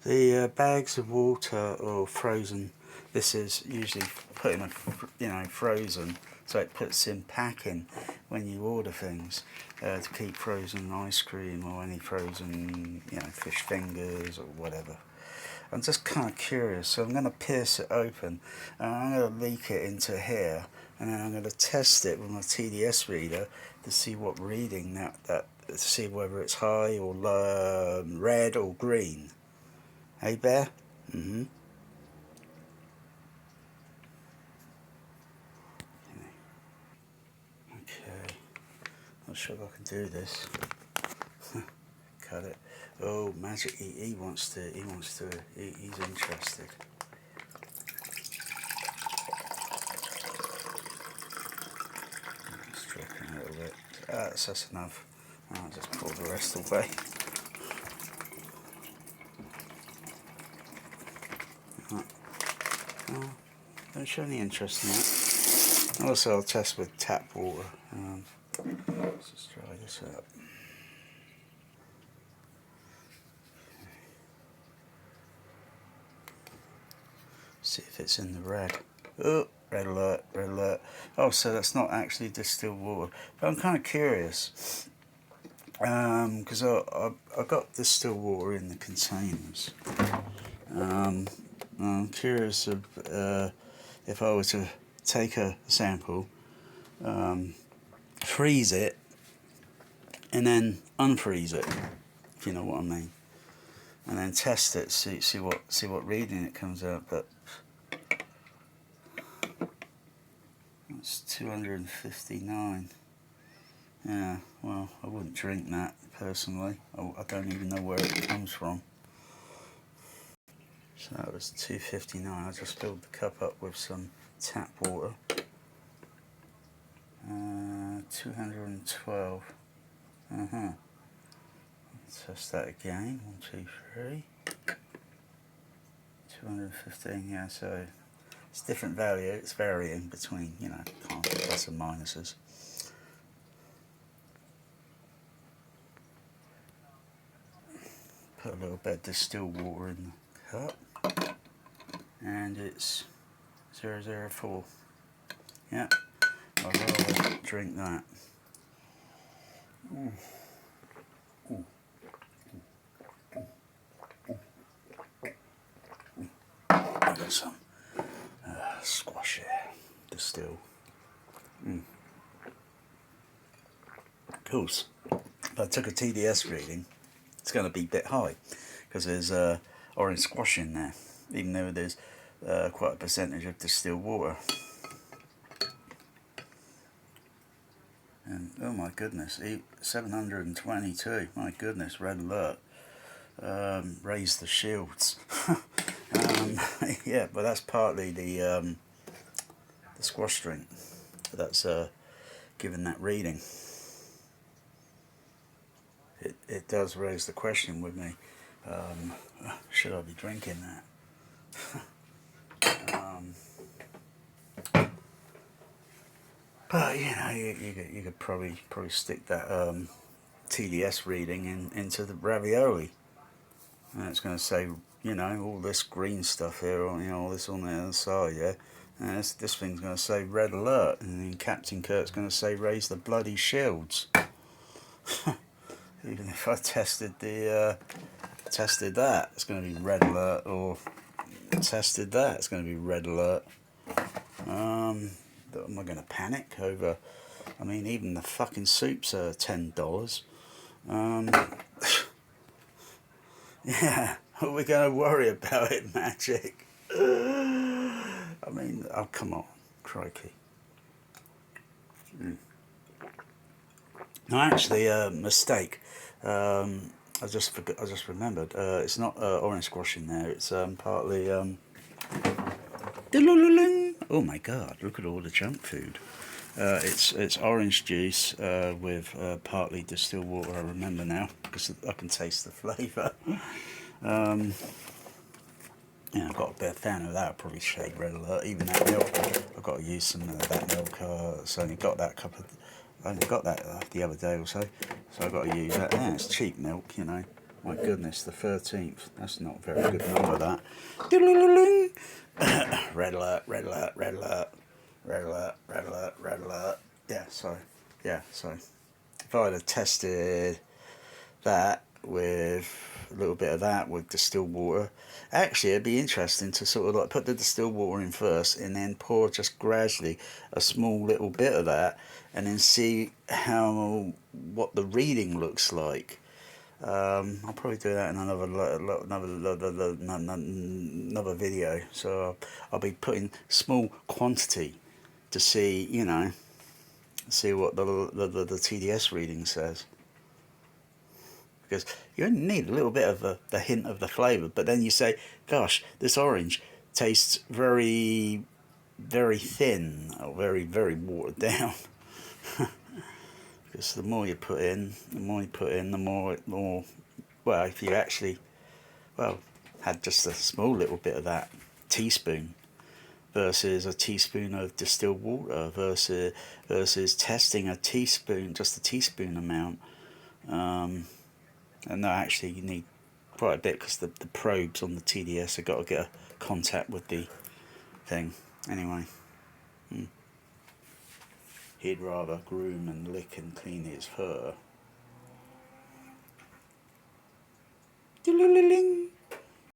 The bags of water or frozen. This is usually put in a frozen, so it puts in packing when you order things to keep frozen ice cream or any frozen fish fingers or whatever. I'm just kind of curious, so I'm going to pierce it open and I'm going to leak it into here, and then I'm going to test it with my TDS reader to see what reading to see whether it's high or low, red or green. Hey Bear? Mm-hmm. Okay. Not sure if I can do this. Cut it. Oh, Magic! He's interested. Let's drop it a little bit. That's enough. I'll just pull the rest away. Oh, don't show any interest in that. Also, I'll test with tap water. Let's just try this out. See if it's in the red. Oh, red alert, red alert. Oh, so that's not actually distilled water. But I'm kind of curious, because I got distilled water in the containers. I'm curious if I were to take a sample, freeze it, and then unfreeze it, if you know what I mean, and then test it, see what reading it comes out. But it's 259. Yeah, well, I wouldn't drink that personally. I don't even know where it comes from. So that was 259. I just filled the cup up with some tap water. 212. Test that again. 1, 2, 3. 215. Yeah, so it's different value. It's varying between, plus and minuses. Put a little bit of distilled water in the cup, and it's 004. Yeah, I'd rather drink that. Ooh. Ooh. I got some squash here, distill. Of course, if I took a TDS reading, it's going to be a bit high because there's orange squash in there, even though there's quite a percentage of distilled water. And oh my goodness, 722. My goodness, red alert. Raise the shields. Yeah, but that's partly the squash drink that's given that reading. It does raise the question with me, should I be drinking that? But you could probably stick that TDS reading into the ravioli, and it's going to say all this green stuff here, or all this on the other side, yeah. And this thing's going to say red alert, and then Captain Kirk's going to say raise the bloody shields. Even if I tested that, it's going to be red alert, or tested that, it's going to be red alert. Am I going to panic over? I mean, even the fucking soups are $10. Yeah, are we going to worry about it, Magic? I mean, oh come on, crikey. No, actually, mistake. I just remembered. It's not orange squash in there. It's partly. Oh my God! Look at all the junk food. It's orange juice with partly distilled water. I remember now because I can taste the flavour. Yeah, I've got a bit of fan of that. I'll probably shade red alert. Even that milk, I've got to use some of that milk. So I only got that I only got that the other day or so. So I've got to use that. Yeah, it's cheap milk, 1 My goodness, the 13th. That's not a very good number, that. Red alert, red alert, red alert, red alert, red alert, red alert. Yeah, so if I'd have tested that with a little bit of that with distilled water, actually it'd be interesting to sort of like put the distilled water in first and then pour just gradually a small little bit of that and then see what the reading looks like. I'll probably do that in another video. So I'll be putting small quantity to see, you know, see what the TDS reading says. Because you only need a little bit of the hint of the flavour, but then you say, gosh, this orange tastes very, very thin, or very, very watered down. Because the more you put in, the more, well, if you actually, well, had just a small little bit of that teaspoon versus a teaspoon of distilled water versus testing a teaspoon, just a teaspoon amount. And no, actually you need quite a bit because the probes on the TDS have got to get a contact with the thing. Anyway, he'd rather groom and lick and clean his fur.